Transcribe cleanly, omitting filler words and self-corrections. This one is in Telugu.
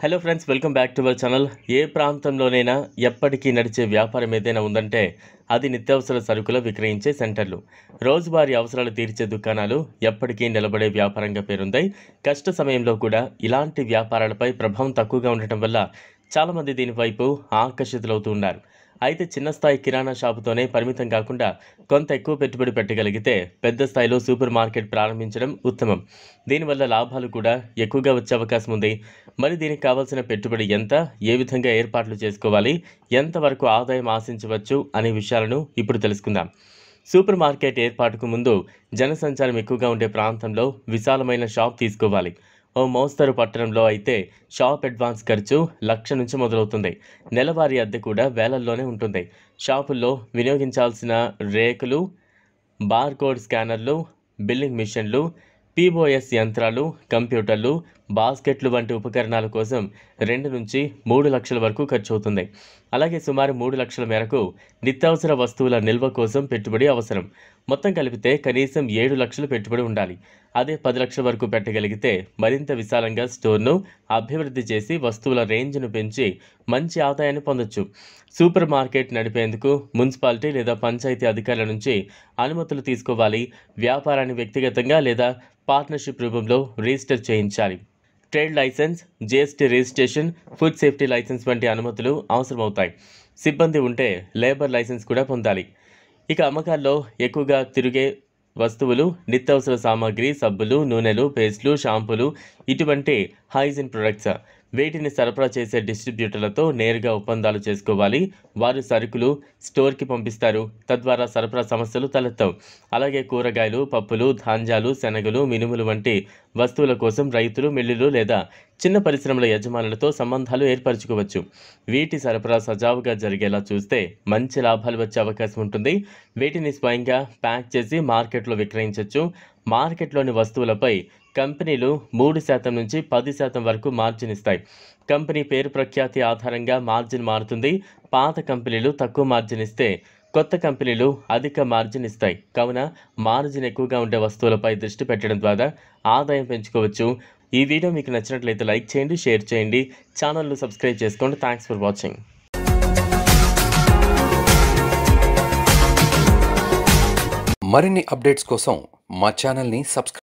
Hello friends, welcome back to our channel. ఏ ప్రాంతంలోనైనా ఎప్పటికీ నడిచే వ్యాపారం ఏదైనా ఉందంటే అది నిత్యావసర సరుకులు విక్రయించే సెంటర్లు. రోజువారీ అవసరాలు తీర్చే దుకాణాలు ఎప్పటికీ నిలబడే వ్యాపారంగా పేరుందాయి. కష్ట సమయంలో కూడా ఇలాంటి వ్యాపారాలపై ప్రభావం తక్కువగా ఉండటం వల్ల చాలామంది దీని వైపు ఆకర్షితులవుతూ ఉన్నారు. అయితే చిన్న స్థాయి కిరాణా షాపుతోనే పరిమితం కాకుండా కొంత ఎక్కువ పెట్టుబడి పెట్టగలిగితే పెద్ద స్థాయిలో సూపర్ మార్కెట్ ప్రారంభించడం ఉత్తమం. దీనివల్ల లాభాలు కూడా ఎక్కువగా వచ్చే అవకాశం ఉంది. మరి దీనికి కావాల్సిన పెట్టుబడి ఎంత, ఏ విధంగా ఏర్పాట్లు చేసుకోవాలి, ఎంతవరకు ఆదాయం ఆశించవచ్చు అనే విషయాలను ఇప్పుడు తెలుసుకుందాం. సూపర్ మార్కెట్ ఏర్పాటుకు ముందు జనసంచారం ఎక్కువగా ఉండే ప్రాంతంలో విశాలమైన షాప్ తీసుకోవాలి. ఓ మోస్తరు పట్టణంలో అయితే షాప్ అడ్వాన్స్ ఖర్చు 1,00,000 నుంచి మొదలవుతుంది. నెలవారీ అద్దె కూడా వేలల్లోనే ఉంటుంది. షాపుల్లో వినియోగించాల్సిన రేకులు, బార్కోడ్ స్కానర్లు, బిల్లింగ్ మిషన్లు, పీఓఎస్ యంత్రాలు, కంప్యూటర్లు, బాస్కెట్లు వంటి ఉపకరణాల కోసం 2 నుంచి 3 లక్షల వరకు ఖర్చు అవుతుంది. అలాగే సుమారు 3 లక్షల మేరకు నిత్యావసర వస్తువుల నిల్వ కోసం పెట్టుబడి అవసరం. మొత్తం కలిపితే కనీసం 7 లక్షలు పెట్టుబడి ఉండాలి. అదే 10 లక్షల వరకు పెట్టగలిగితే మరింత విశాలంగా స్టోర్ను అభివృద్ధి చేసి వస్తువుల రేంజ్ను పెంచి మంచి ఆదాయాన్ని పొందొచ్చు. సూపర్ మార్కెట్ నడిపేందుకు మున్సిపాలిటీ లేదా పంచాయతీ అధికారుల నుంచి అనుమతులు తీసుకోవాలి. వ్యాపారాన్ని వ్యక్తిగతంగా లేదా పార్ట్నర్షిప్ రూపంలో రిజిస్టర్ చేయించాలి. Trade license, GST registration, food safety license వంటి అనుమతులు అవసరమవుతాయి. సిబ్బంది ఉంటే లేబర్ లైసెన్స్ కూడా పొందాలి. ఇక అమ్మకాల్లో ఎక్కువగా తిరిగే వస్తువులు నిత్యావసర సామాగ్రి, సబ్బులు, నూనెలు, పేస్టులు, షాంపూలు, ఇటువంటి హైజీన్ ప్రొడక్ట్స్. వీటిని సరఫరా చేసే డిస్ట్రిబ్యూటర్లతో నేరుగా ఒప్పందాలు చేసుకోవాలి. వారు సరుకులు స్టోర్కి పంపిస్తారు. తద్వారా సరఫరా సమస్యలు తలెత్తవు. అలాగే కూరగాయలు, పప్పులు, ధాన్యాలు, శనగలు, మినుములు వంటి వస్తువుల కోసం రైతులు, మిల్లులు లేదా చిన్న పరిశ్రమల యజమానులతో సంబంధాలు ఏర్పరచుకోవచ్చు. వీటి సరఫరా సజావుగా జరిగేలా చూస్తే మంచి లాభాలు వచ్చే అవకాశం ఉంటుంది. వీటిని స్వయంగా ప్యాక్ చేసి మార్కెట్లో విక్రయించవచ్చు. మార్కెట్లోని వస్తువులపై కంపెనీలు 3% నుంచి 10% వరకు మార్జిన్ ఇస్తాయి. కంపెనీ పేరు ప్రఖ్యాతి ఆధారంగా మార్జిన్ మారుతుంది. పాత కంపెనీలు తక్కువ మార్జిన్ ఇస్తే కొత్త కంపెనీలు అధిక మార్జిన్ ఇస్తాయి. కావున మార్జిన్ ఎక్కువగా ఉండే వస్తువులపై దృష్టి పెట్టడం ద్వారా ఆదాయం పెంచుకోవచ్చు. ఈ వీడియో మీకు నచ్చినట్లయితే లైక్ చేయండి, షేర్ చేయండి, ఛానల్ను సబ్స్క్రైబ్ చేసుకోండి. Thanks for watching. మరిన్ని అప్డేట్స్ కోసం మా ఛానల్ని సబ్స్క్రైబ్